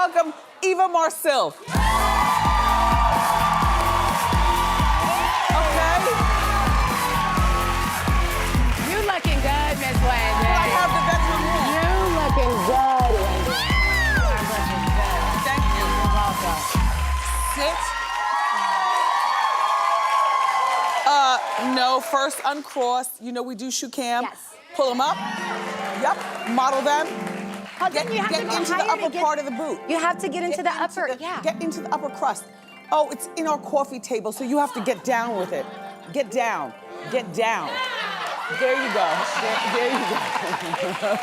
welcome Eva Marcille. You looking good, Miss Wendy. I have the bedroom wall. You looking good, Wendy. Thank you. You're welcome. Sit. No, first uncross. You know we do shoe cam. Yes. Pull them up. Yep. Model them. Oh, Get then you have to go into the higher upper to get- part of the boot. You have to get into the upper, yeah. Get into the upper crust. Oh, it's in our coffee table, so you have to get down with it. Get down. Get down. There you go. There you go.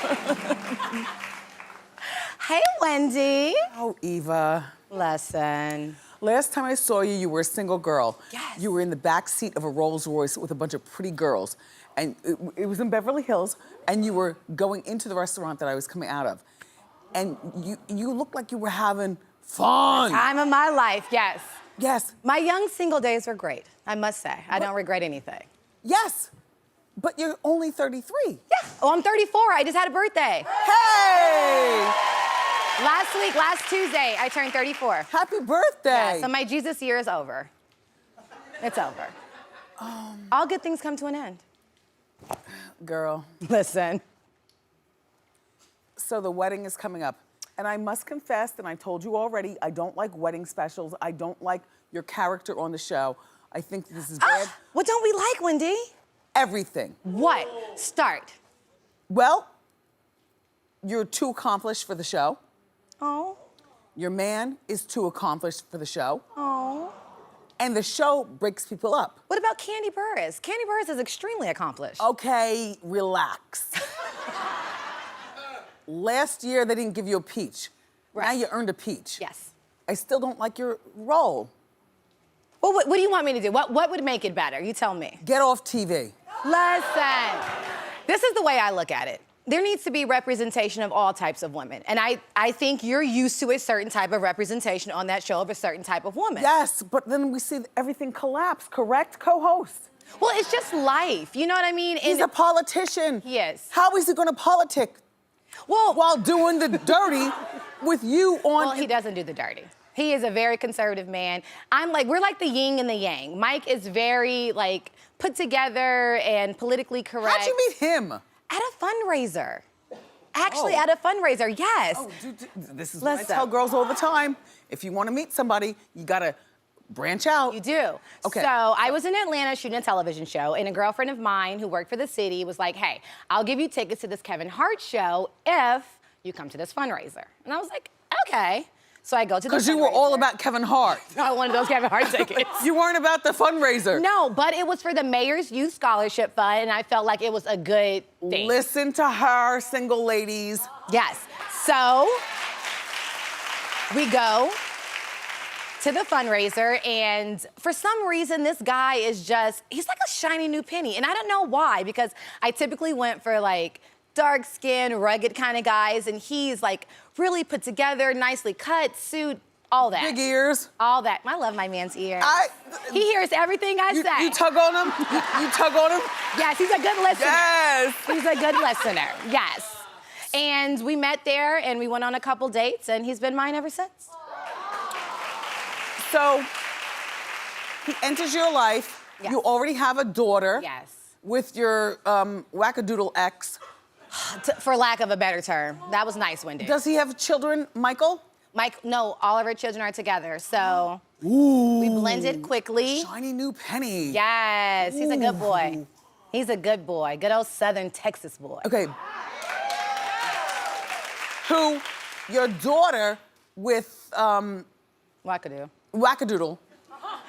Hey, Wendy. Oh, Eva. Listen. Last time I saw you, you were a single girl. Yes. You were in the back seat of a Rolls Royce with a bunch of pretty girls. And it was in Beverly Hills, and you were going into the restaurant that I was coming out of. And you looked like you were having fun. Time of my life, yes. Yes. My young single days were great, I must say. I don't regret anything. Yes. But you're only 33. Yeah. Oh, I'm 34. I just had a birthday. Hey! Last Tuesday, I turned 34. Happy birthday. Yeah, so my Jesus year is over. It's over. All good things come to an end. Girl. Listen. So the wedding is coming up. And I must confess, and I told you already, I don't like wedding specials. I don't like your character on the show. I think this is bad. What don't we like, Wendy? Everything. What? Start. Well, you're too accomplished for the show. Oh. Your man is too accomplished for the show. Oh. And the show breaks people up. What about Candy Burris? Candy Burris is extremely accomplished. Okay, relax. Last year, they didn't give you a peach. Right. Now you earned a peach. Yes. I still don't like your role. Well, what do you want me to do? What would make it better? You tell me. Get off TV. Listen, this is the way I look at it. There needs to be representation of all types of women. And I think you're used to a certain type of representation on that show of a certain type of woman. Yes, but then we see everything collapse, correct, co-host? Well, it's just life. You know what I mean? He's a politician. He is. How is he gonna politic Well, while doing the dirty with you on? well, he doesn't do the dirty. He is a very conservative man. We're like the yin and the yang. Mike is very, put together and politically correct. How'd you meet him? At a fundraiser. Actually, Oh. at a fundraiser, yes. Oh, this is what I Listen. tell girls all the time. If you want to meet somebody, you gotta branch out. You do. Okay. So I was in Atlanta shooting a television show, and a girlfriend of mine who worked for the city was like, hey, I'll give you tickets to this Kevin Hart show if you come to this fundraiser. And I was like, okay. So I go to the fundraiser. Because you were all about Kevin Hart. I wanted those Kevin Hart tickets. You weren't about the fundraiser. No, but it was for the Mayor's Youth Scholarship Fund, and I felt like it was a good thing. Listen to her, single ladies. Yes. So we go to the fundraiser, and for some reason, this guy is he's like a shiny new penny. And I don't know why, because I typically went for dark skin, rugged kind of guys, and he's really put together, nicely cut, suit, all that. Big ears. All that. I love my man's ears. He hears everything I say. You tug on him? You tug on him? Yes, he's a good listener. Yes. He's a good listener, yes. And we met there, and we went on a couple dates, and he's been mine ever since. So, he enters your life. Yes. You already have a daughter. Yes. With your wackadoodle ex. For lack of a better term. That was nice, Wendy. Does he have children, Michael? No, all of our children are together, so Ooh. we blended quickly. Shiny new penny. Yes, he's a good boy. He's a good boy, good old Southern Texas boy. Okay. Who your daughter with Wackadoo. wackadoodle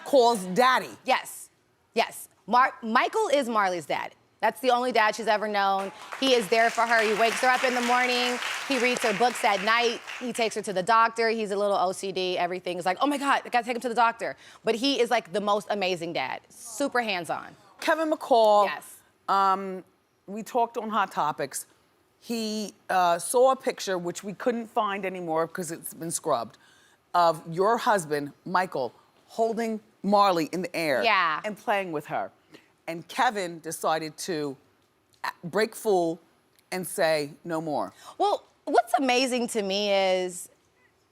calls daddy. Yes, yes. Michael is Marley's dad. That's the only dad she's ever known. He is there for her. He wakes her up in the morning. He reads her books at night. He takes her to the doctor. He's a little OCD. Everything is like, oh my God, I gotta take him to the doctor. But he is the most amazing dad. Super hands-on. Kevin McCall. Yes. We talked on Hot Topics. He saw a picture, which we couldn't find anymore because it's been scrubbed, of your husband, Michael, holding Marley in the air. Yeah. And playing with her. And Kevin decided to break full and say no more. Well, what's amazing to me is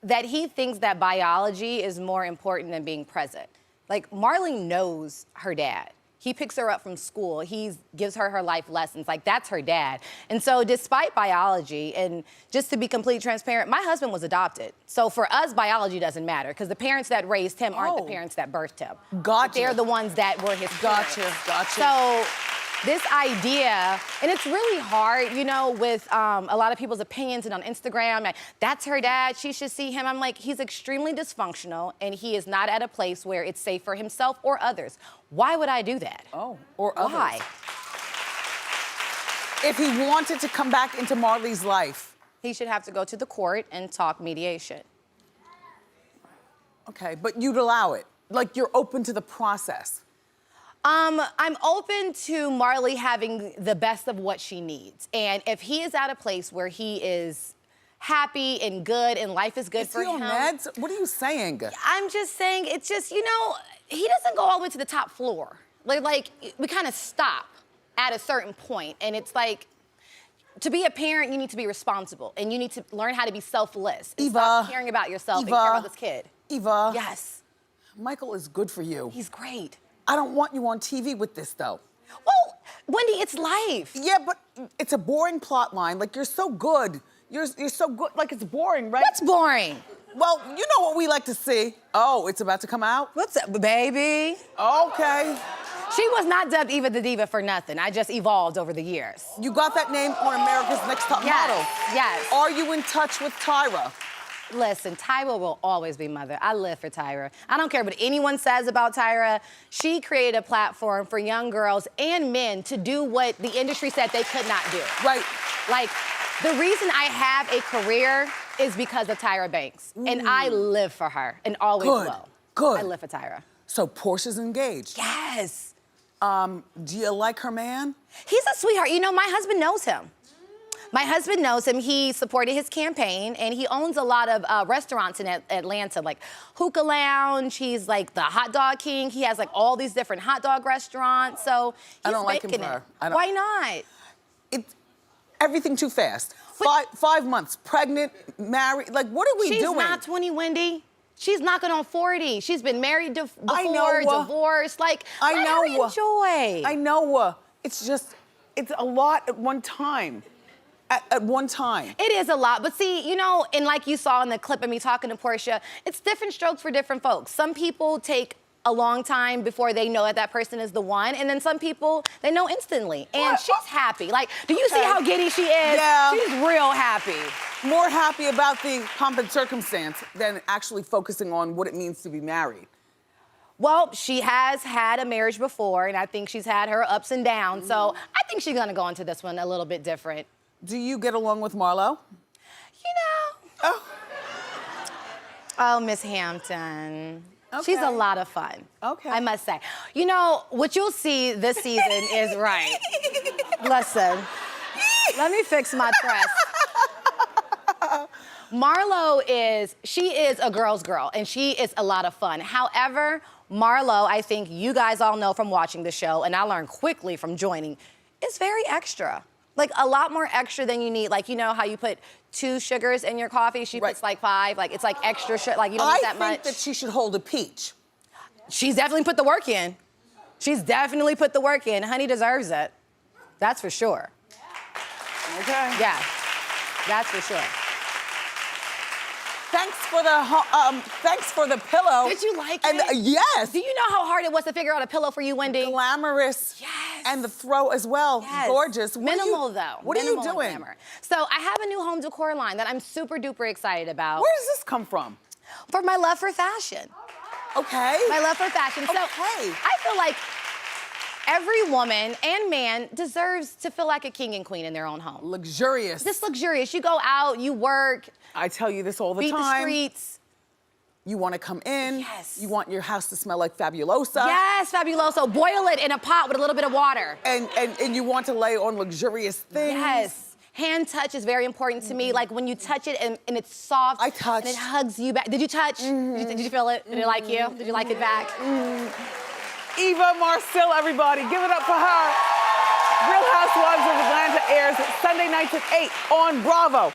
that he thinks that biology is more important than being present. Like, Marley knows her dad. He picks her up from school. He gives her life lessons. Like, that's her dad. And so despite biology, and just to be completely transparent, my husband was adopted. So for us, biology doesn't matter because the parents that raised him aren't the parents that birthed him. Gotcha. They're the ones that were his parents. Gotcha. So this idea, and it's really hard, you know, with a lot of people's opinions and on Instagram, like, that's her dad, she should see him. I'm like, he's extremely dysfunctional and he is not at a place where it's safe for himself or others. Why would I do that? Oh, or others. Why? If he wanted to come back into Marley's life. He should have to go to the court and talk mediation. Okay, but you'd allow it. Like, you're open to the process. I'm open to Marley having the best of what she needs. And if he is at a place where he is happy and good and life is good for him. Meds? What are you saying? I'm just saying, it's just, you know, he doesn't go all the way to the top floor. Like we kind of stop at a certain point. And it's like, to be a parent, you need to be responsible. And you need to learn how to be selfless. And stop caring about yourself and care about this kid. Eva. Yes. Michael is good for you. He's great. I don't want you on TV with this, though. Well, Wendy, it's life. Yeah, but it's a boring plot line. Like, you're so good. You're so good. Like, it's boring, right? What's boring? Well, you know what we like to see. Oh, it's about to come out? What's up, baby? Okay. She was not dubbed Eva the Diva for nothing. I just evolved over the years. You got that name on America's Next Top Model. Yes. Are you in touch with Tyra? Listen, Tyra will always be mother. I live for Tyra. I don't care what anyone says about Tyra. She created a platform for young girls and men to do what the industry said they could not do. Right. Like, the reason I have a career is because of Tyra Banks. And I live for her and always will. Good. I live for Tyra. So Portia's engaged. Yes. Do you like her man? He's a sweetheart. You know, my husband knows him. My husband knows him. He supported his campaign, and he owns a lot of restaurants in Atlanta, like Hookah Lounge. He's like the hot dog king. He has like all these different hot dog restaurants. So he's I don't like him making for it. her. Why not? It's everything too fast. 5 months, pregnant, married. Like, what are we doing? She's not 20, Wendy. She's knocking on 40. She's been married before, I know, divorced. Like, I let know. her enjoy. I know. It's just, it's a lot at one time. At one time. It is a lot, but see, you know, and like you saw in the clip of me talking to Portia, it's different strokes for different folks. Some people take a long time before they know that that person is the one, and then some people, they know instantly, and she's happy. Like, do you see how giddy she is? Yeah. She's real happy. More happy about the pomp and circumstance than actually focusing on what it means to be married. Well, she has had a marriage before, and I think she's had her ups and downs, so I think she's gonna go into this one a little bit different. Do you get along with Marlo? You know. Oh, Miss Hampton. Okay. She's a lot of fun. Okay. I must say. You know, what you'll see this season is right. Listen, let me fix my press. Marlo she is a girl's girl, and she is a lot of fun. However, Marlo, I think you guys all know from watching the show, and I learned quickly from joining, is very extra. Like, a lot more extra than you need. Like, you know how you put 2 sugars in your coffee? She puts like 5. Like, it's like extra sugar. Like, you don't need that much. I think that she should hold a peach. She's definitely put the work in. She's definitely put the work in. Honey deserves it. That's for sure. Okay. Yeah, that's for sure. Thanks for the pillow. Did you like it? Yes. Do you know how hard it was to figure out a pillow for you, Wendy? Glamorous. Yes. And the throw as well. Yes. Gorgeous. Minimal, though. What are you doing? Glamour. So I have a new home decor line that I'm super duper excited about. Where does this come from? For my love for fashion. Okay. My love for fashion. So okay. I feel like every woman and man deserves to feel like a king and queen in their own home. Luxurious. Just luxurious. You go out, you work. I tell you this all the beat time. The streets. You want to come in. Yes. You want your house to smell like Fabulosa. Yes, Fabuloso. Boil it in a pot with a little bit of water. And you want to lay on luxurious things. Yes. Hand touch is very important to me. Like when you touch it and it's soft. I touched. And it hugs you back. Did you touch? Did you feel it? Did it like you? Did you like it back? Eva Marcille, everybody. Give it up for her. Real Housewives of Atlanta airs Sunday nights at 8 on Bravo.